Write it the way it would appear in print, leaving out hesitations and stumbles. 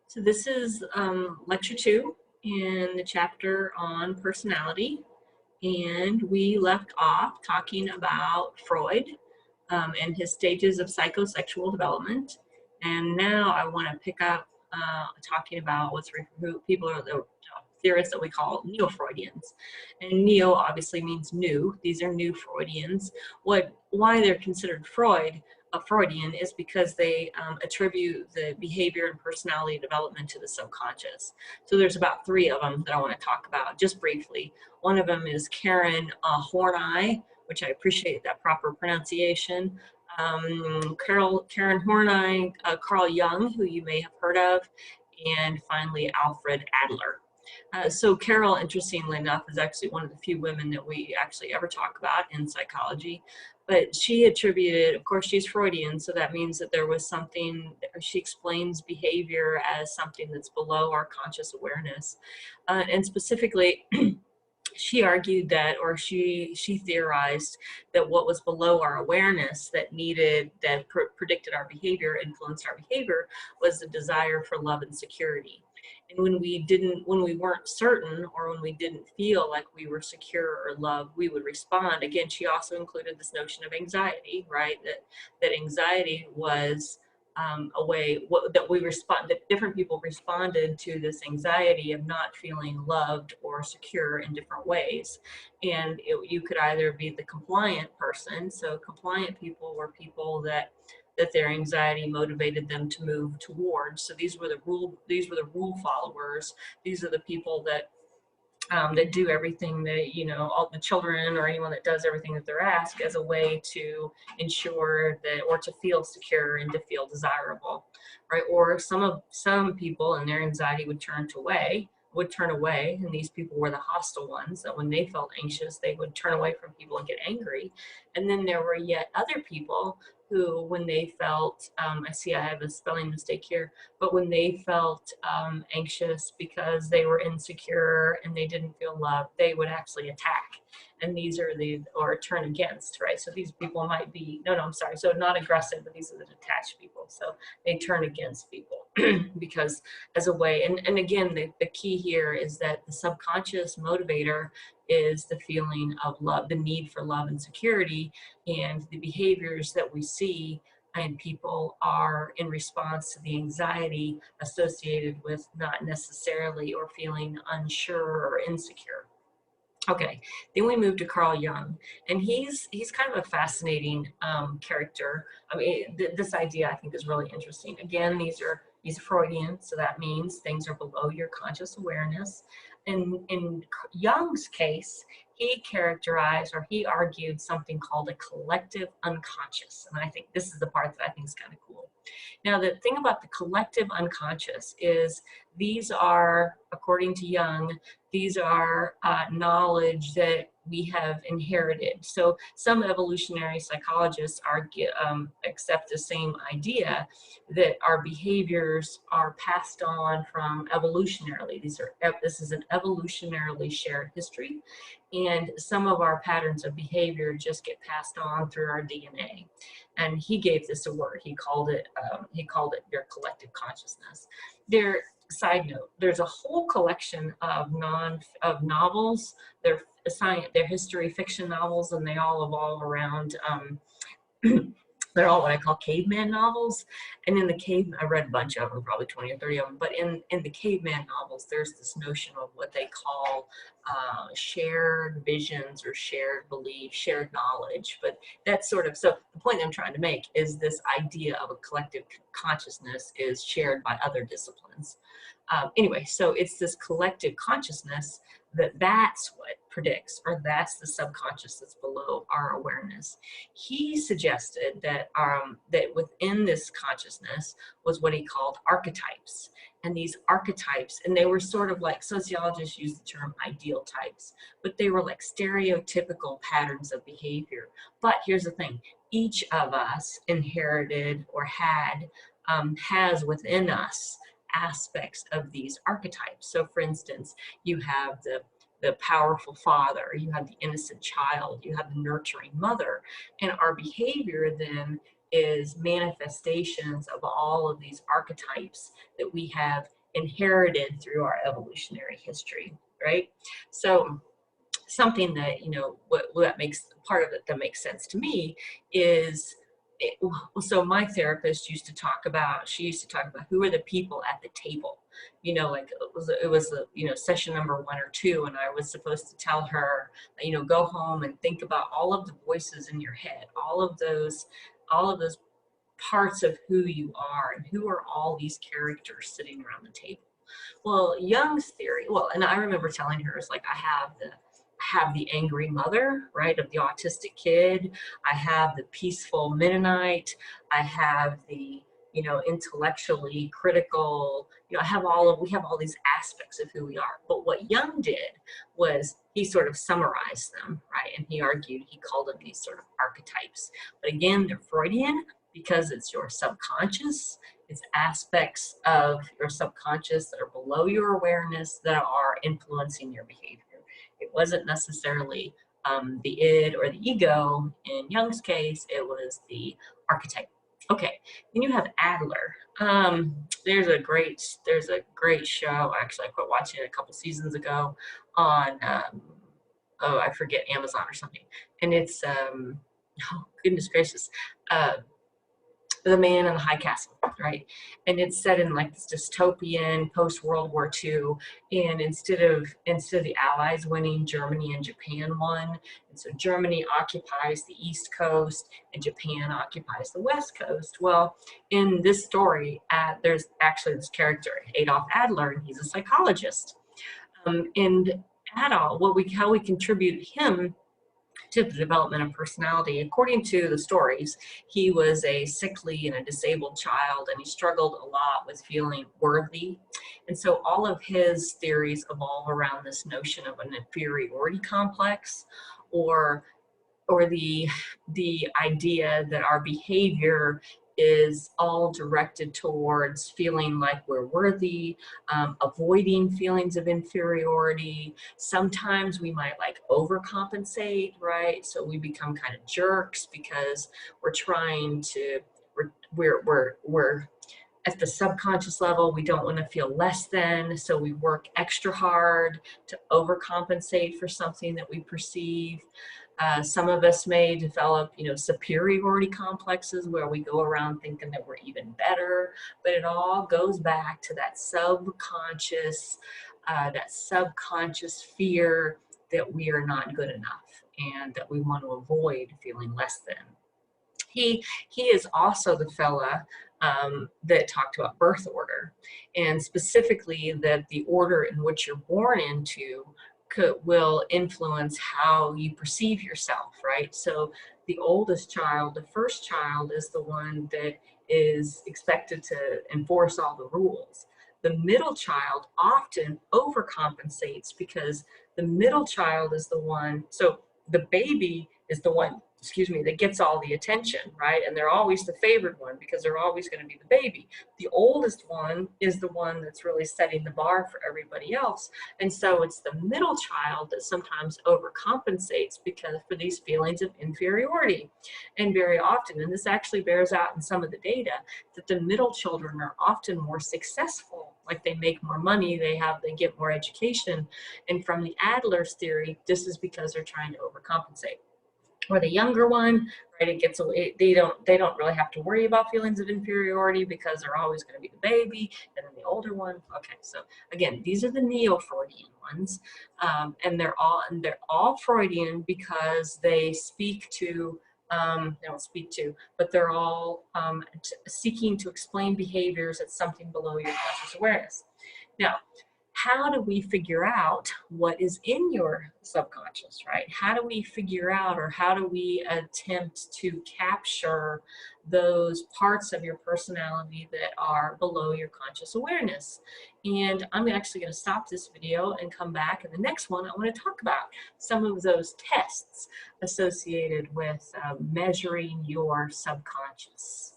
So this is lecture 2 in the chapter on personality, and we left off talking about Freud and his stages of psychosexual development. And now I want to pick up talking about who people are the theorists that we call Neofreudians. And neo obviously means new. These are new Freudians. Why they're considered a Freudian is because they attribute the behavior and personality development to the subconscious. So there's about 3 of them that I want to talk about just briefly. One of them is Karen Horney, which I appreciate that proper pronunciation. Karen Horney, Carl Jung, who you may have heard of, and finally Alfred Adler. So Carol, interestingly enough, is actually one of the few women that we actually ever talk about in psychology. But she attributed, of course, she's Freudian, so that means that there was something, she explains behavior as something that's below our conscious awareness. And specifically, she argued that, or she theorized that what was below our awareness that predicted our behavior, influenced our behavior, was the desire for love and security. And when we weren't certain, or when we didn't feel like we were secure or loved, we would respond. Again, she also included this notion of anxiety, right? That anxiety was a way that different people responded to this anxiety of not feeling loved or secure in different ways. And you could either be the compliant person. So compliant people were people that their anxiety motivated them to move towards. So these were the rule followers. These are the people that do everything that, all the children or anyone that does everything that they're asked as a way to ensure that, or to feel secure and to feel desirable, right? Or some people and their anxiety would turn away, and these people were the hostile ones, that when they felt anxious, they would turn away from people and get angry. And then there were yet other people who, when they felt, I see I have a spelling mistake here, but when they felt anxious because they were insecure and they didn't feel loved, they would actually attack. And these are or turn against, right? So these people might be, I'm sorry, so not aggressive, but these are the detached people. So they turn against people because as a way, and again, the key here is that the subconscious motivator is the feeling of love, the need for love and security, and the behaviors that we see and people are in response to the anxiety associated with not necessarily or feeling unsure or insecure. Okay, then we move to Carl Jung, and he's kind of a fascinating character. I mean, this idea I think is really interesting. Again, he's Freudian, so that means things are below your conscious awareness. And in Jung's case, he argued something called a collective unconscious, and I think this is the part that I think is kind of cool. Now, the thing about the collective unconscious is these are, according to Jung, these are knowledge that we have inherited. So some evolutionary psychologists accept the same idea that our behaviors are passed on from evolutionarily. This is an evolutionarily shared history, and some of our patterns of behavior just get passed on through our DNA. And he gave this a word. He called it your collective consciousness. Side note, there's a whole collection of novels. They're history fiction novels, and they all evolve around they're all what I call caveman novels. And in I read a bunch of them, probably 20 or 30 of them, but in the caveman novels, there's this notion of what they call shared visions or shared belief, shared knowledge. But that's so the point I'm trying to make is this idea of a collective consciousness is shared by other disciplines. Anyway, so it's this collective consciousness that's what predicts, or that's the subconscious that's below our awareness. He suggested that that within this consciousness was what he called archetypes. And these archetypes, and they were sort of like, sociologists use the term ideal types, but they were like stereotypical patterns of behavior. But here's the thing, each of us inherited or has within us aspects of these archetypes. So for instance, you have the powerful father, you have the innocent child, you have the nurturing mother, and our behavior then is manifestations of all of these archetypes that we have inherited through our evolutionary history, right? So something that, what that makes part of it that makes sense to me is so my therapist used to talk about, she used to talk about who are the people at the table, like it was session number 1 or 2, and I was supposed to tell her, go home and think about all of the voices in your head, all of those parts of who you are, and who are all these characters sitting around the table. Well, Jung's theory, and I remember telling her, it's like, I have the angry mother, right, of the autistic kid. I have the peaceful Mennonite. I have the, intellectually critical, we have all these aspects of who we are. But what Jung did was he sort of summarized them, right? And he called them these sort of archetypes. But again, they're Freudian because it's your subconscious. It's aspects of your subconscious that are below your awareness that are influencing your behavior. It wasn't necessarily the id or the ego. In Jung's case, it was the archetype. Okay, then you have Adler. There's a great show. Actually, I quit watching it a couple seasons ago on I forget, Amazon or something, and it's oh goodness gracious. The Man in the High Castle, right? And it's set in like this dystopian post-World War II. And instead of the Allies winning, Germany and Japan won. And so Germany occupies the East Coast and Japan occupies the West Coast. Well, in this story, there's actually this character, Adolf Adler, and he's a psychologist. And Adolf, how we contribute him to the development of personality. According to the stories, he was a sickly and a disabled child, and he struggled a lot with feeling worthy. And so all of his theories evolve around this notion of an inferiority complex, or the idea that our behavior is all directed towards feeling like we're worthy, avoiding feelings of inferiority. Sometimes we might like overcompensate, right? So we become kind of jerks because we're trying to, we're at the subconscious level, we don't want to feel less than, so we work extra hard to overcompensate for something that we perceive. Some of us may develop, superiority complexes where we go around thinking that we're even better, but it all goes back to that subconscious fear that we are not good enough and that we want to avoid feeling less than. He is also the fella that talked about birth order, and specifically that the order in which you're born into will influence how you perceive yourself, right? So the oldest child, the first child, is the one that is expected to enforce all the rules. The middle child often overcompensates because the middle child is the one, so the baby is the one, that gets all the attention, right? And they're always the favored one because they're always going to be the baby. The oldest one is the one that's really setting the bar for everybody else. And so it's the middle child that sometimes overcompensates because for these feelings of inferiority. And very often, and this actually bears out in some of the data, that the middle children are often more successful. Like they make more money, they get more education. And from the Adler's theory, this is because they're trying to overcompensate. Or the younger one, right? It gets away. They don't really have to worry about feelings of inferiority because they're always going to be the baby. And then the older one, okay. So again, these are the Neofreudian ones, and they're all Freudian because they speak to. They don't speak to, but they're all seeking to explain behaviors at something below your conscious awareness. Now, how do we figure out what is in your subconscious, right? How do we figure out, or how do we attempt to capture those parts of your personality that are below your conscious awareness? And I'm actually going to stop this video and come back in the next one. I want to talk about some of those tests associated with measuring your subconscious.